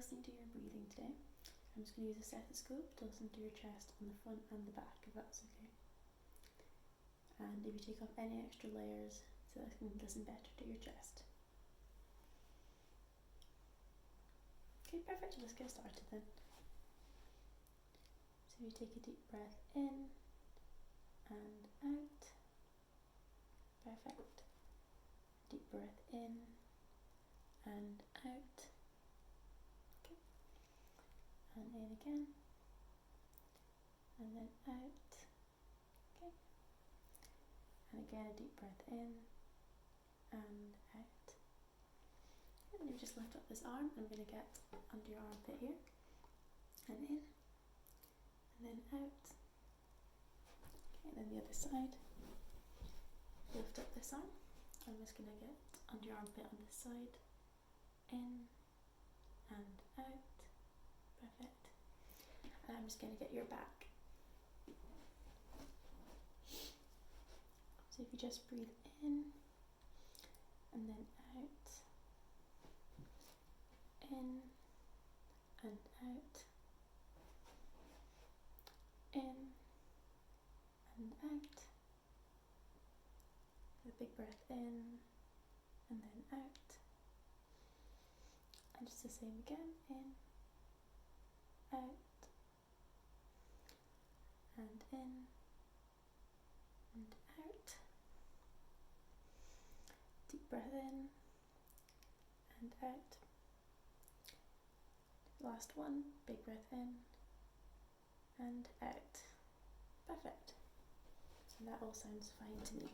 listen to your breathing today. I'm just going to use a stethoscope to listen to your chest on the front and the back, if that's okay. And if you take off any extra layers so that I can listen better to your chest. Okay, perfect. Let's get started then. So you take a deep breath in and out. Perfect. Deep breath in and out. Okay. And in again. And then out. Okay. And again a deep breath in and out. And you just lift up this arm. I'm going to get under your armpit here. And in. And then out. Okay, then the other side. Lift up this arm. I'm just going to get under your armpit on this side. In and out. Perfect. And I'm just going to get your back. So if you just breathe in and then out. In and out. In and out. A big breath in and then out. And just the same again. In, out, and in and out. Deep breath in and out. Last one, big breath in and out. Perfect. And that all sounds fine to me.